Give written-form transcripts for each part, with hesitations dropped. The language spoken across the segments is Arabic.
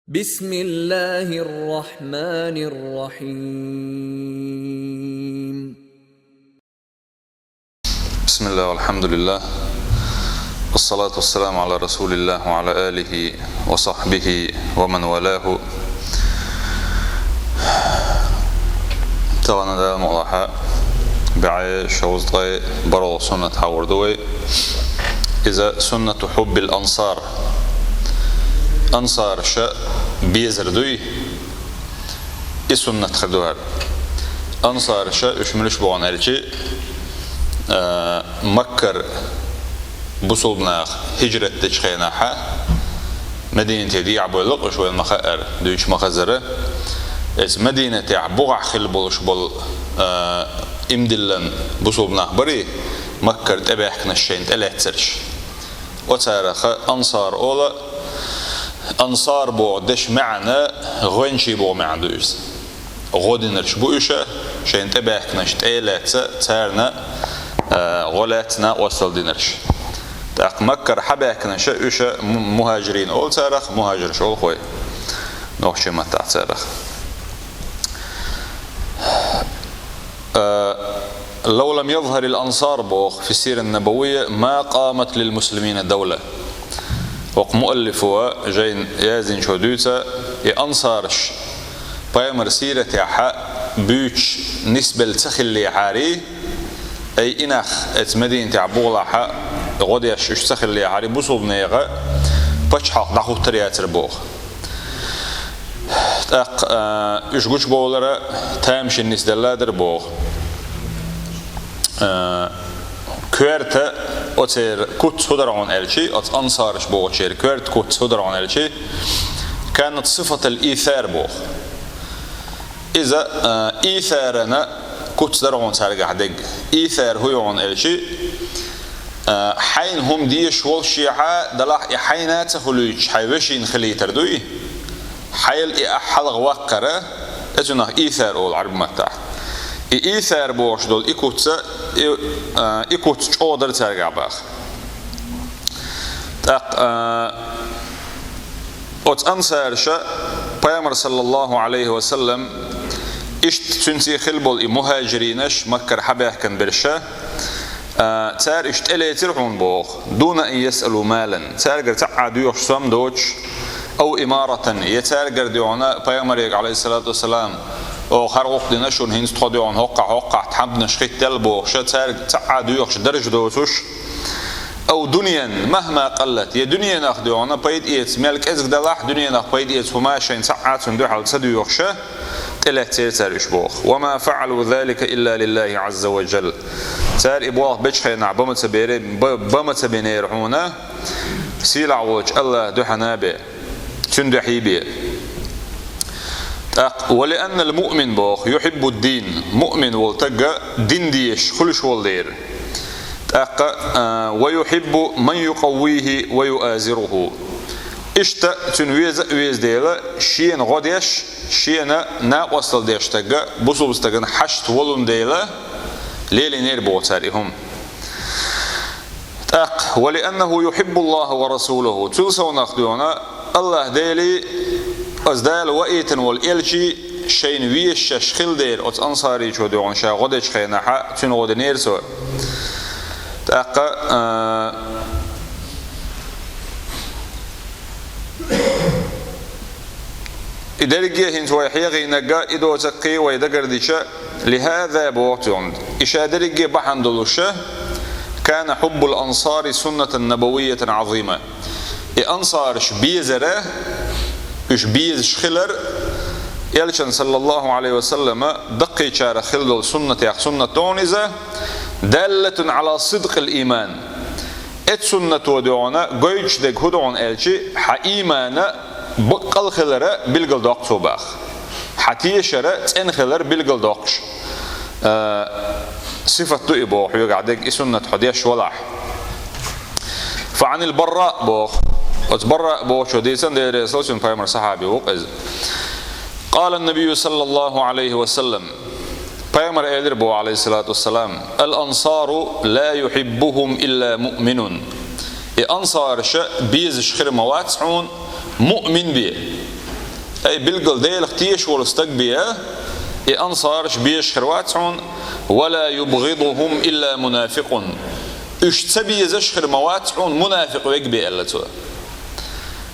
بسم الله الرحمن الرحيم. بسم الله والحمد لله والصلاة والسلام على رسول الله وعلى آله وصحبه ومن والاه. طبعا هذا موضوع بعي شوزطي برو سنة حوردوي إذا سنة حب الأنصار أنصار شاء بيزردوي سنة خدوها أنصار شاء يشملش بوان الشيء مكر بصوبنا هجرة تشخيناها مدينة دي عبولق شوي المخائر دويش مخزرة اس مدينة عبوع خلبولش بول امدلن بصوبنا بري مكر تبعكنا الشين تلاتسرش وتارخ أنصار أولا أنصار بو دش معنى غنشي بو معدوز غودنرش بوشة شين تبعكنا شتيلات تارنا غلاتنا وصل دينرش تاق مكر حباكنا شا مهاجرين أول تارخ مهاجر شو خوي نوحشي متاع تارخ لو لم يظهر الأنصار بوخ في السيرة النبوية ما قامت للمسلمين دولة وق مؤلف هو جين يازن شودوتا أنصارش بايمر سيرة يحا بيوش نسبة لتخلي عاري أي إنخ ات مدينة عبولها غوديش يشتخلي عاري بوصل نيغا باش حق دخو ترياتر بوخ تاق يشغوش بولرا تامش النس دلادر بوخ كويرتا أتير كوت هدرعون ألشي أت أنصارش بوغ شير كويرت كوت هدرعون ألشي كانت صفة الإيثار بوغ إذا إيثارنا كوت درعون سارقع دق إيثار هيون ألشي حين هم ديش والشيعة دلاح حينات خلوش حيوشين خلي تردوي حيل إحلغ وقرة أتناه إيثار أول عرب متاح إيثار بوش دول إيكوت شودر ترجع باخ تاق أت أنصار شا بيامر صلى الله عليه وسلم إشت تنسي خلبول مهاجرينش مكر حباه كان برشا تار إشت إلي ترعون بوخ دون أن يسألوا مالا تارجر تعادوا يحسم دوش أو إمارة يتارجر ديونا بيامر عليه الصلاة والسلام أو خرق دينشون هنس تخديون هقع تحب نشخيت تلبو شتار تعادو يخش درج دوسوش أو دنيا مهما قلت يا دنيا ناخديونا بيد إيت ملك إزق دلاح دنيا ناخ بيد إيت هما شين ساعات سندوح على تسدو يخشه تلاتير تار يشبوخ وما فعلوا ذلك إلا لله عز وجل تار إبواق بجخينا بمت بينير هنا سيلع وجه الله دحنا به تندحي به ولأن المؤمن بوخ يحب الدين مؤمن والتقى دين ديش خلش والدير ويحب من يقويه ويؤازره اشتا تنويز ديلا شين غديش شين ناقوصل ديش تقى بصوبس تقى حشت ولن ديلا ليلي نير بوتاريهم ولأنه يحب الله ورسوله تلسوا ناخدونا الله ديلي أزدال وإيتن والإلشي شين ويش شخل دير أت أنصاري شو ديون شا غدش خينا حق تون غد نيرسو تأقى إدارجيه هنس ويحيغي نجا إدو تقي ويدقر ديشا لهذا بوقتهم إشادرجيه بحندلوشة كان حب الأنصار سنة نبوية عظيمة الأنصار شبيزره إش بيز شخلر يلشن صلى الله عليه وسلم دقي شار خلل سنة سنة تونزة دالة على صدق الإيمان إت سنة ودعونا قيش دق هدعون إلشي حإيمانا بقل خلر بلقل داق صباخ حتي شر تن خلر بلقل داقش صفة تؤبوح يقعدك سنة حديش ولح فعن البراء بوخ أتبرأ بوشو ديسان دي رسولة فايمر صحابي وقز قال النبي صلى الله عليه وسلم فايمر إيدر بو عليه الصلاة والسلام الأنصار لا يحبهم إلا مؤمن الأنصار بيز شخير مواتعون مؤمن بيه أي بالقل ديلك تيش والستقبية أنصارش بيش خرواتهم ولا يبغضهم إلا منافق اشتبي زشخر مواتهم منافق ويقبي ألتو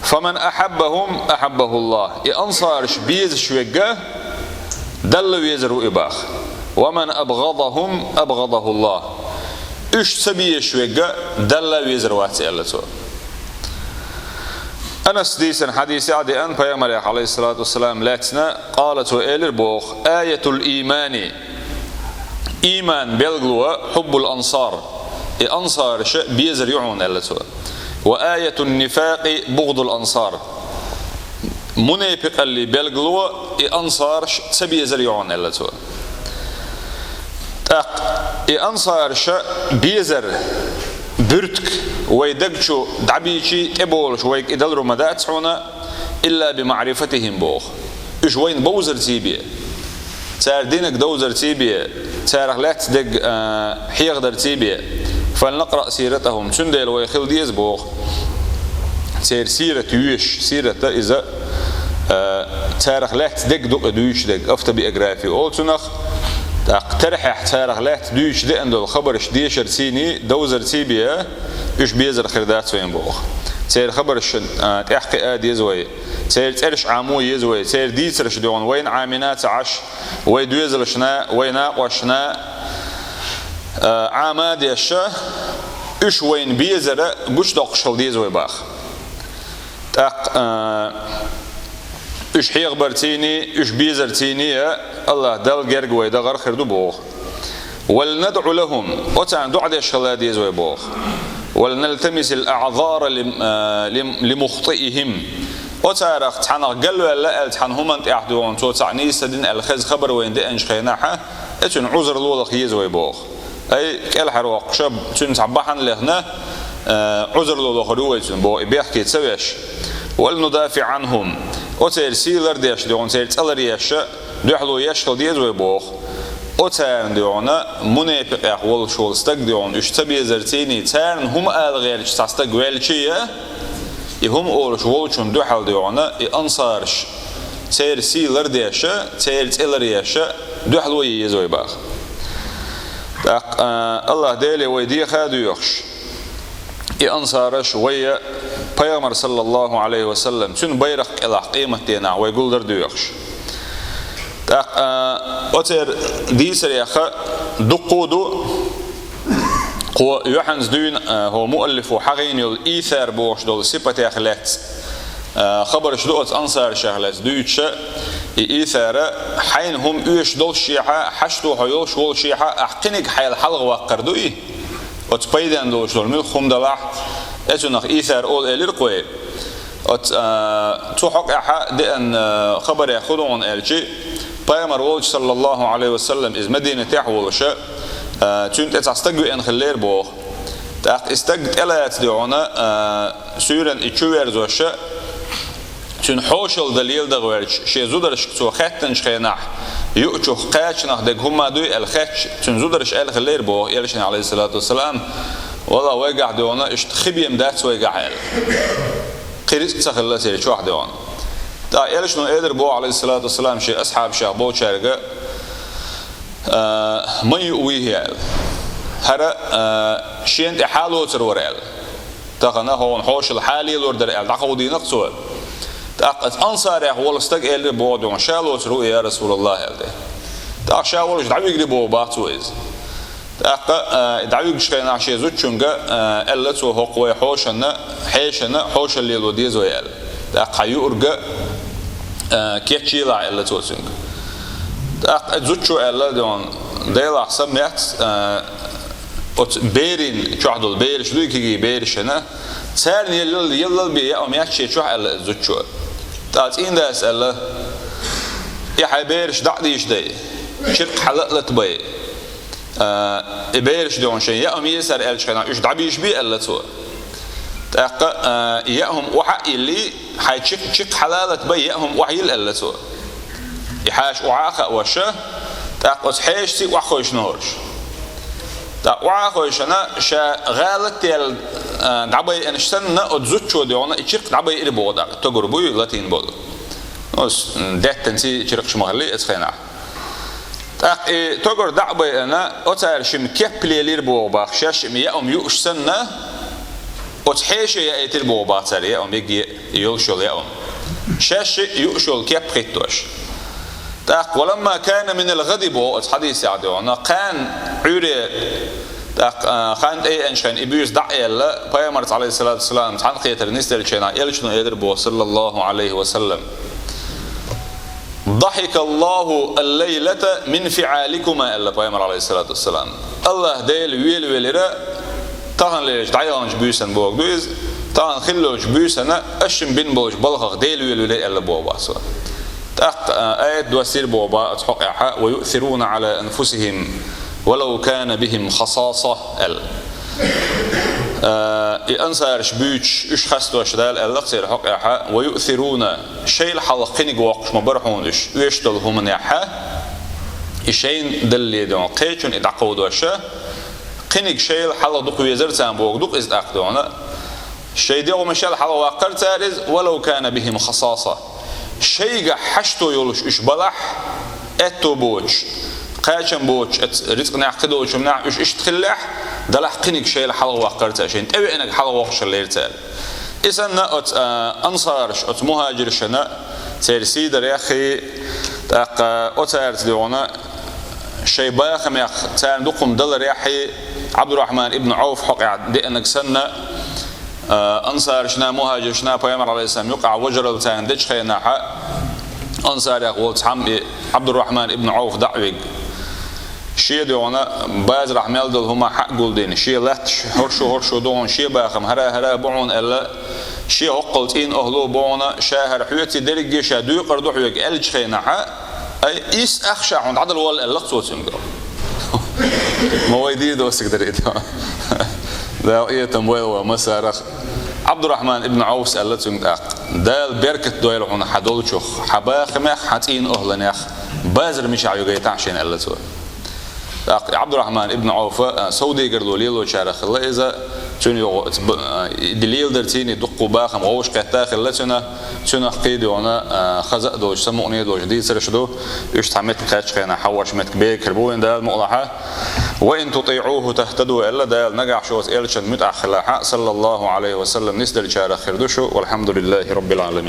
فمن أحبهم أحبه الله أنصارش بيز شويقه دل ويزروا إباخ ومن أبغضهم أبغضه الله اشتبي شويقه دل ويزروا ألتو أنس ديسن حديث عدي أن بيامر عليه الصلاة والسلام لاتنا قالت وإلر بوخ آية الإيمان إيمان بلغلوا حب الأنصار الأنصار بيزر يعون ألتو وآية النفاق بغض الأنصار منافق اللي بلغلوا الأنصار سبيزر يعون ألتو الأنصار بيزر برتك ويدقشو دعبيشي تبولش ويك إدل رمضات هنا إلا بمعرفتهم بوخ إيش وين بوزر تيبيه تار دينك دوزر تيبيه تار أخلات دق حيغدر تيبيه فلنقرأ سيرتهم سندل ويخل ديز بوخ تار سيرة يوش سيرة إذا تار أخلات دق دق دوش دق أفتا بإقرافي أولتنخ اقترح تارخ لات دوش دي اندو الخبرش ديشر تيني دوزر تيبيا ايش بيزر خردات وين بوخ تير خبرش تحقي اد يزوي تير ترش عامو يزوي تير ديترش دون وين عامنات عش وي دويزلشنا وين اقوشنا عاماد يشا ايش وين بيزر قش دقشل ديزوي باخ إيش حيغ برتيني إيش بيزر تيني الله دل جرج ويدغر خردو بوخ ولندعو لهم وتعن دعاء الشلاديز ويبوخ ولنلتمس الأعذار لمخطئهم وتعرف تحنا قالوا لا تحن هم أنت أحدون توتعني سدين الخز خبر وين دي أنش خيناحة أتون عذر لولا خيز ويبوخ أي كل حروق شاب تون تعبحن لهنا عذر لولا خروج بو بيحكي تسويش ولندافع عنهم وتير سيلر ديش ديون تير تلر يش دوحلو يشكل ديز ويبوخ وتيرن ديونا منافق أحوال شول استق ديون اشتبي زرتيني تيرن هم الغير تستق ويلشية يهم أول شول شون دوحل ديونا أنصارش تير سيلر ديش تير تلر يش دوحلو يز ويباخ الله ديلي ويدي خادو يخش أنصارش ويا پیغمبر صلى الله عليه وسلم تون بيرق إلى قيمة دينا ويقول در دويخش أتر ديسر يخا دقودو قو يوحنز دون هو مؤلف وحقين الإيثار بوش دول سيبت يخلات خبرش دوت أنصار شغلات دوتش إيثار حين هم يوش دول شيحة حشتو هيوش وول شيحة أحقنك حيال حلق وقردوي وتبيدان دوش دول ملخم دلح أتونخ إيثار أول إليرقوي توحق أحد دين خبر يأخذون ألشي بيامر وولش صلى الله عليه وسلم إذ مدينة تحولش تونت تستجو إن خلير بوخ تأخ استجت إلا يتدعونا سورن إتشوير زوش تون حوشل دليل دغورش شيء زودرش تو خاتنش خيناح يؤتشو قاتشنخ دق هما دوي الخاتش تون زودرش إل خلير بوخ يلشن عليه الصلاة والسلام والله ويقع دونا اشتخبيم دات ويقع إل قريت تخلى سير شو واحد دونا تا يلش نو قدر بو عليه الصلاة والسلام شيء أصحاب شيء بو شارقة ما يقويه إل هرا شين تحالو تروريل تقنا هون حوش الحالي لوردر إل تقودي نقصه تأقت أنصار يا هو الاستق إل بو دون شالو ترو يا رسول الله إل ده تأق شالوش دعوي يجربوا باتويز دعوي كشكينا شيء زوجونجا إلا تو هو قوي حوشنا حوش اللي لوديز ويال قيورجا كيتشيلا إلا تو زوجونجا زوجو إلا دون ديلا حسب ميت بيرين شو عدول بير شو يكيجي بيرشنا سارني يلا بيا أو ميت شيء شو إلا زوجو تأتين داس إلا يحبيرش دعديش ده شرق حلقت بيه إبيرش دون شيء يأهم يسر إلشنا إيش دعبيش بي إلا تو يأهم وحق اللي حيشق حلالة بي يأهم وحيل إلا تو يحاش وعاخ وشة تأقص حيشتي وحوش نورش وعاخوشنا شا غالت يل دعبي إنشتنا أتزوجو ديونا يشق دعبي إلي بودا تجربوي لاتين بودا os dettensi çırıkış mahalli esxena togor da'bayana o tarşim keplelir bu baxşaş mi ya yuşsanna o txeşe ya etil bu baxsar ya begi yol şol ya şaş yuşol keprittoş تاق ولما كان من الغضب حديث يعدونا كان عري تاق خاند اي انشان ابيوس دعيل پیغمبر علیه الصلاه والسلام تان خيتر نستل چنا يلچنو يدر بو صلى الله عليه وسلم ضحك الله الليله من فعالكما الا پیغمبر علیه الصلاه والسلام الله ديل ويل ويلرا تان ليش دعيانج بيسن بو دوز تان خلوج بيسن اشم بن بوج بلغ ديل ويل ويل الا بو باسو آيات دوسير بوبا تحقق ويؤثرون على أنفسهم ولو كان بهم خصاصة أنصار شبيش إيش خستوا شدال اللقصير حقق ويؤثرون شيء الحلقين جواقش مبرحونش ويشتلهم نحا إشين دللي دون قيتون إدعقود وشة قنق شيء الحلق دق ويزرتان بوق دق إز أقدونا شيء ديو مشال حلق واقر تارز ولو كان بهم خصاصة شيء حشتو يولش إيش بلح أتو بوش قاشم بوش رزق نعقده وش منع إيش تخلح دلح قنق شيء الحلقة وقرته عشان تبي إنك حلقة وقش اللي يرتال إذا نأت أنصارش أت مهاجرش نا ترسيد رياخي تاق أتارت ديونا شيء باخم ياخ تان دقم دل رياحي عبد الرحمن ابن عوف حق دي إنك سنة أنصار شنا مهاجر شنا پیغمبر علیه السلام يقع وجرل تان دج خينا أنصار يقول تحم عبد الرحمن ابن عوف دعوي شيء ديونا باز رحمل دل هما حق قولدين شيء لات هرشو دون شيء باخم هرا بعون الا شيء عقلتين اهلو بعونا شاهر حيوتي درجه شادو قردو حيوك الج خينا اي اس اخشى عند عدل ولا اللقصوتين مويدي دوسك دريد ده ايه تمويل ومسارخ عبد الرحمن ابن عوف سألتهم دال بركة دويل عن حدول شخ حباخ مخ حتين أهلناخ بازر مش عيوجي تعشين قالته عبد الرحمن ابن عوف سودي قردو ليلو شارخ الله إذا توني دليل درتيني دقوا باخم غوش كتاخ الله تنا قيد وانا خزق دوش سموني دوش دي سرشدو يش تعمت خاتش خينا حوش مت كبير كربوين دال مقلحة وإن تطيعوه تهتدوا إلا دال نجح شوز إلشن متأخلاحة صلى الله عليه وسلم نسدل شارخ خردوشو والحمد لله رب العالمين.